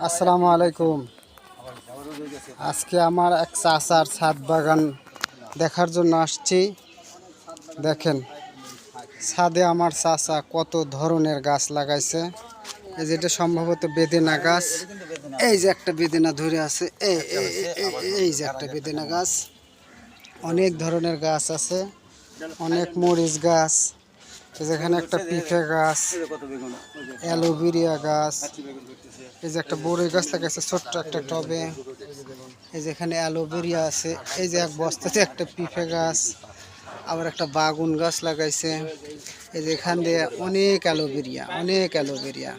আসসালামু আলাইকুম। আজকে আমার এক চাচার ছাদ বাগান দেখার জন্য আসছি। দেখেন ছাদে আমার চাচা কত ধরনের গাছ লাগাইছে। এই যেটা সম্ভবত বেদেনা গাছ। এই যে একটা বেদেনা ধরে আছে, এই যে একটা বেদেনা গাছ। অনেক ধরনের গাছ আছে, অনেক মরিচ গাছ, যেখানে একটা পিঁপে গাছ, অ্যালোভেরিয়া গাছ, এই যে একটা বড়ই গাছ লাগাইছে ছোট্ট একটা টবে। এই যে এখানে অ্যালোভেরিয়া আছে, এই যে এক বস্তাতে একটা পিঁপে গাছ, আবার একটা বাগুন গাছ লাগাইছে। এই যে এখান দিয়ে অনেক অ্যালোভেরিয়া, অনেক অ্যালোভেরিয়া।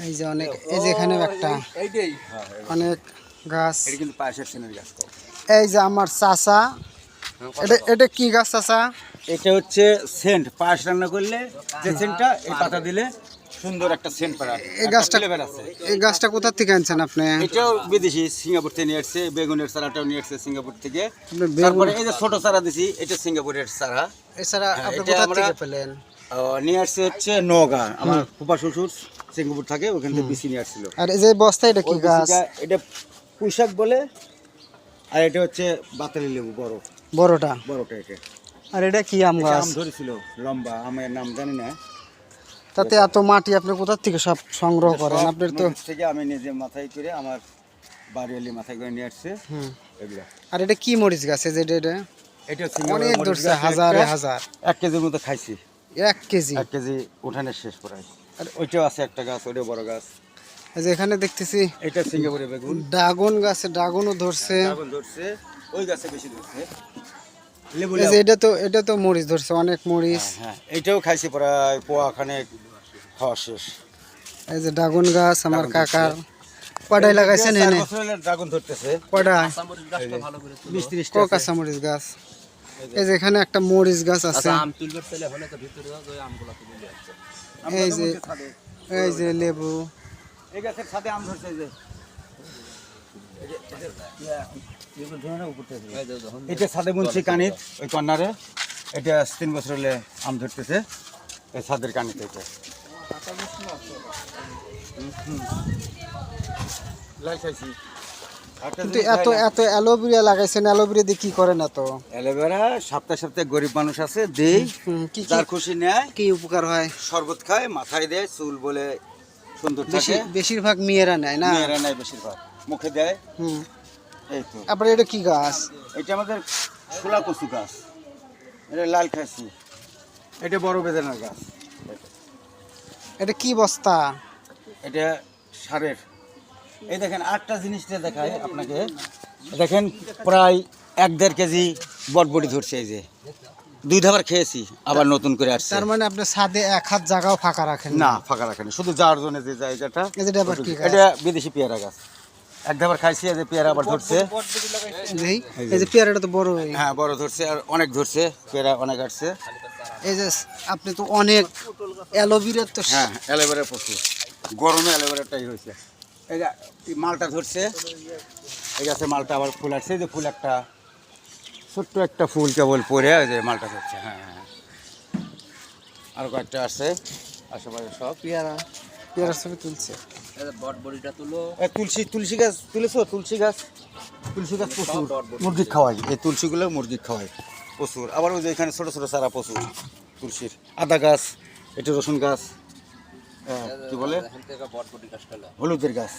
এই যে অনেক, এই যে এখানেও একটা অনেক গাছ। এই যে আমার চাচা, এটা কি গাছ চাচা? এটা হচ্ছে সেন্ট, পায়েস রান্না করলে যে সেন্টটা, এই পাতা দিলে সুন্দর একটা সেন্ট পাওয়া যায়। এই গাছটা কোথা থেকে আনছেন আপনি? এটাও বিদেশি, সিঙ্গাপুর থেকে নিয়ে আসছে। বেগুনের চারাটাও নিয়ে আসছে সিঙ্গাপুর থেকে। তারপরে এই যে ছোট চারা দিছি, এটা সিঙ্গাপুরের চারা। এছাড়া আপনি কোথা থেকে পেলেন? নিয়ে আসছে হচ্ছে নওগাঁ। আমার ফুফা শ্বশুর সিঙ্গাপুর থাকে, ওখান থেকে বিসি নিয়ে আসছিল। আর এই যে বস্তা, এটা কি গাছ? এটা পুঁইশাক বলে। আর এটা হচ্ছে বাতালি লেবু, বড়টা এটা। আর এটা কি আম গাছ? আম ধরেছিল লম্বা, আমের নাম জানি না। তাতে এত মাটি আপনি কোথা থেকে সব সংগ্রহ করেন? আপনার তো থেকে আমি নিজে মাথায় করে, আমার বাড়িওয়ালি মাথায় করে নিয়ে আসছে এগুলা। আর এটা কি মরিচ গাছ? এই যে এটা অনেক ধরছে, হাজারে হাজার। 1 কেজির মতো খাইছি। 1 কেজি? 1 কেজি উঠানের শেষ প্রায়। আর ওইটাও আছে একটা গাছ, ওইটাও বড় গাছ। এই যে এখানে দেখতেছি এটা সিঙ্গাপুরের বেগুন। ড্রাগন গাছে ড্রাগনও ধরছে। ড্রাগন ধরছে, ওই গাছে বেশি ধরছে। লেবু, এই যে এটা তো মরিচ ধরছে, অনেক মরিচ। হ্যাঁ, এইটাও খাইছি প্রায় পোয়া খানেক, খাওয়া শেষ। এই যে ড্রাগন গাছ আমার কাকার। কয়টায় লাগাইছেন? এনে ড্রাগন ধরতেছে। কয়টায়? 20-30 ক কাঁচা মরিচ গাছ। এই যে এখানে একটা মরিচ গাছ আছে। এই যে লেবু। এই গাছের সাথে আম ধরছে। যে এটা ছাদে বুনছি কানিত, ওই কর্নারে। এটা 3 বছর হলে আম ধরতেছে এই ছাদের কানিতে। এটা কিন্তু এত এত অ্যালোভেরিয়া লাগাইছেন, অ্যালোভেরিয়া দিয়ে কি করেন? এত অ্যালোভেরা সপ্তাহে সপ্তাহে গরিব মানুষ আছে, দেই, যার খুশি নেয়। কি উপকার হয়? শরবত খায়, মাথায় দেয়, চুল বলে সুন্দর থাকে। বেশিরভাগ মেয়েরা নেয় না? মেয়েরা নেয় বেশিরভাগ, মুখে দেয়। এই তো। তারপরে এটা কি গাছ? এটা আমাদের শোলা কচু গাছ, এটা লাল খাসি। এটা বড় বেদানার গাছ। এটা কি বস্তা? এটা সারের। এই দেখেন আরেকটা জিনিসটা দেখায় আপনাকে। দেখেন প্রায় 1-1.5 কেজি বটবটি ধরছে। এই যে 2 ধাবার খেয়েছি, আবার নতুন করে আসছে। তার মানে আপনি ছাদে 1 হাত জায়গাও ফাঁকা রাখেন না? ফাঁকা রাখেন, শুধু যার জন্য যে জায়গাটা। এটা বিদেশি পেয়ারা গাছ। 1 ধাবার খাইছি, এই যে পেয়ারা আবার ধরছে। এই যে পেয়ারাটা তো বড়। হ্যাঁ, বড় ধরছে, আর অনেক ধরছে, পেয়ারা অনেক আসছে। এই যে আপনি তো অনেক অ্যালোভেরা তো। হ্যাঁ, অ্যালোভেরা প্রচুর, গরমে অ্যালোভেরাটাই হয়েছে। এই যে মালটা ধরছে, এই গাছে মালটা আবার ফুল আসছে। যে ফুল একটা ছোট্ট একটা ফুল কেবল পরে, ওই যে মালটা ধরছে। হ্যাঁ, আরো কয়েকটা আসছে আশেপাশে সব। পেয়ারা ছবি তুলছে। তুলসী গাছ তুলেছো? তুলসী গাছ প্রচুর মুরগি খাওয়াই। এই তুলসীগুলো মুরগি খাওয়াই প্রচুর। আবার ওই যে এখানে ছোট ছোট চারা প্রচুর তুলসীর। আদা গাছ, এটা রসুন গাছ, কি বলে, হলুদের গাছ।